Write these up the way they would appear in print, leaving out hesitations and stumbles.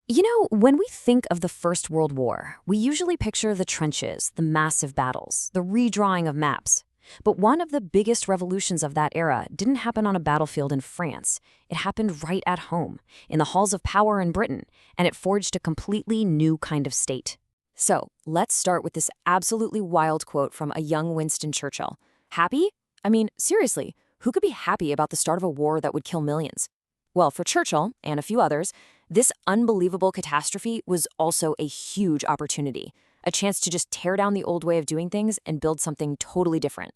When we think of the First World War, we usually picture the trenches, the massive battles, the redrawing of maps. But one of the biggest revolutions of that era didn't happen on a battlefield in France. It happened right at home, in the halls of power in Britain, and it forged a completely new kind of state. So, let's start with this absolutely wild quote from a young Winston Churchill. Happy? I mean, seriously, who could be happy about the start of a war that would kill millions? Well, for Churchill, and a few others, this unbelievable catastrophe was also a huge opportunity, a chance to just tear down the old way of doing things and build something totally different.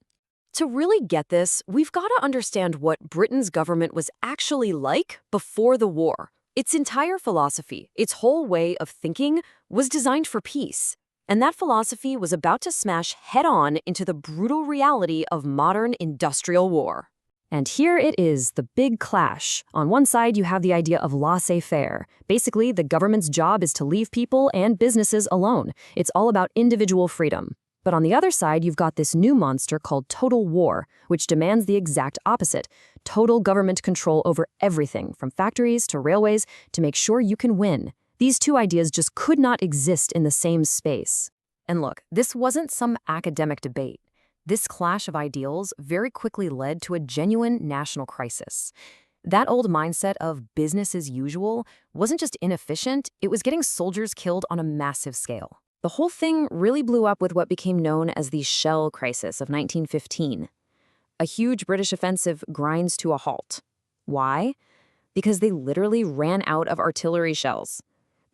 To really get this, we've got to understand what Britain's government was actually like before the war. Its entire philosophy, its whole way of thinking, was designed for peace. And that philosophy was about to smash head-on into the brutal reality of modern industrial war. And here it is, the big clash. On one side, you have the idea of laissez-faire. Basically, the government's job is to leave people and businesses alone. It's all about individual freedom. But on the other side, you've got this new monster called total war, which demands the exact opposite. Total government control over everything, from factories to railways, to make sure you can win. These two ideas just could not exist in the same space. And look, this wasn't some academic debate. This clash of ideals very quickly led to a genuine national crisis. That old mindset of business as usual wasn't just inefficient, it was getting soldiers killed on a massive scale. The whole thing really blew up with what became known as the Shell Crisis of 1915. A huge British offensive grinds to a halt. Why? Because they literally ran out of artillery shells.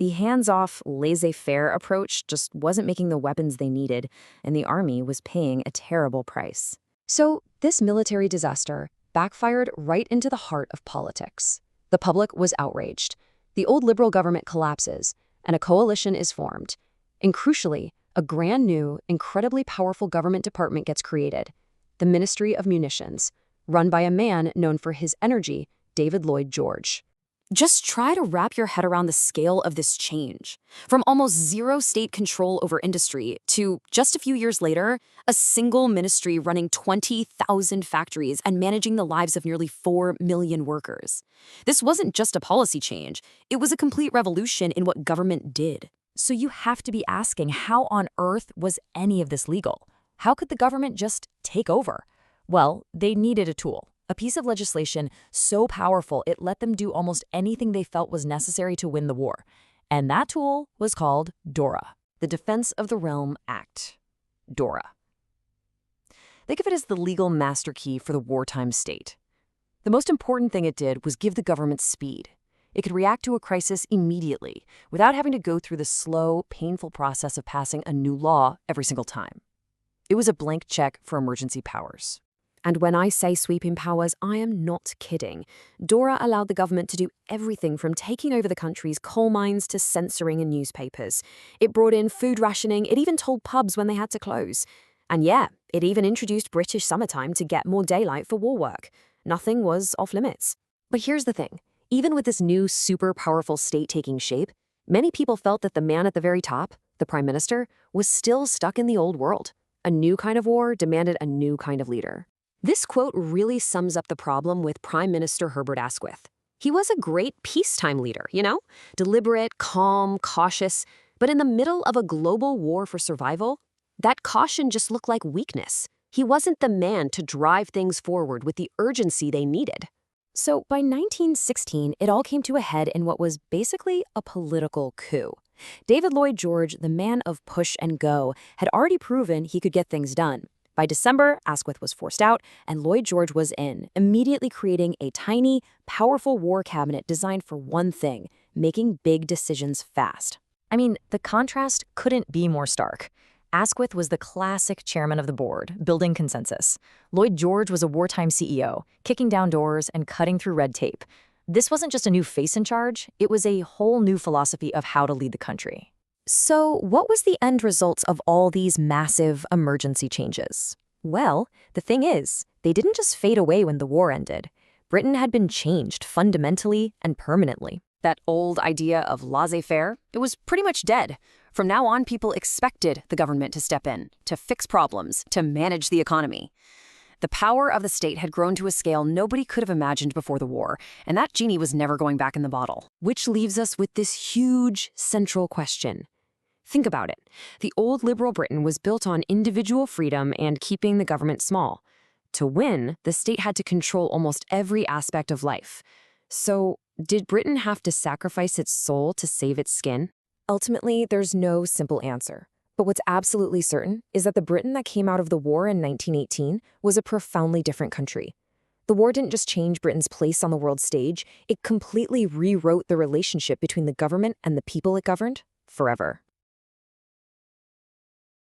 The hands-off, laissez-faire approach just wasn't making the weapons they needed, and the army was paying a terrible price. So this military disaster backfired right into the heart of politics. The public was outraged. The old Liberal government collapses, and a coalition is formed. And crucially, a brand new, incredibly powerful government department gets created, the Ministry of Munitions, run by a man known for his energy, David Lloyd George. Just try to wrap your head around the scale of this change. From almost zero state control over industry to, just a few years later, a single ministry running 20,000 factories and managing the lives of nearly 4 million workers. This wasn't just a policy change, it was a complete revolution in what government did. So you have to be asking, how on earth was any of this legal? How could the government just take over? Well, they needed a tool. A piece of legislation so powerful it let them do almost anything they felt was necessary to win the war. And that tool was called DORA, the Defense of the Realm Act. DORA. Think of it as the legal master key for the wartime state. The most important thing it did was give the government speed. It could react to a crisis immediately, without having to go through the slow, painful process of passing a new law every single time. It was a blank check for emergency powers. And when I say sweeping powers, I am not kidding. DORA allowed the government to do everything from taking over the country's coal mines to censoring in newspapers. It brought in food rationing, it even told pubs when they had to close. And yeah, it even introduced British summertime to get more daylight for war work. Nothing was off limits. But here's the thing. Even with this new super powerful state taking shape, many people felt that the man at the very top, the prime minister, was still stuck in the old world. A new kind of war demanded a new kind of leader. This quote really sums up the problem with Prime Minister Herbert Asquith. He was a great peacetime leader, deliberate, calm, cautious, but in the middle of a global war for survival, that caution just looked like weakness. He wasn't the man to drive things forward with the urgency they needed. So by 1916, it all came to a head in what was basically a political coup. David Lloyd George, the man of push and go, had already proven he could get things done. By December, Asquith was forced out, and Lloyd George was in, immediately creating a tiny, powerful war cabinet designed for one thing: making big decisions fast. I mean, the contrast couldn't be more stark. Asquith was the classic chairman of the board, building consensus. Lloyd George was a wartime CEO, kicking down doors and cutting through red tape. This wasn't just a new face in charge, it was a whole new philosophy of how to lead the country. So what was the end result of all these massive emergency changes? Well, the thing is, they didn't just fade away when the war ended. Britain had been changed fundamentally and permanently. That old idea of laissez-faire, it was pretty much dead. From now on, people expected the government to step in, to fix problems, to manage the economy. The power of the state had grown to a scale nobody could have imagined before the war, and that genie was never going back in the bottle. Which leaves us with this huge central question. Think about it. The old liberal Britain was built on individual freedom and keeping the government small. To win, the state had to control almost every aspect of life. So, did Britain have to sacrifice its soul to save its skin? Ultimately, there's no simple answer. But what's absolutely certain is that the Britain that came out of the war in 1918 was a profoundly different country. The war didn't just change Britain's place on the world stage, it completely rewrote the relationship between the government and the people it governed forever.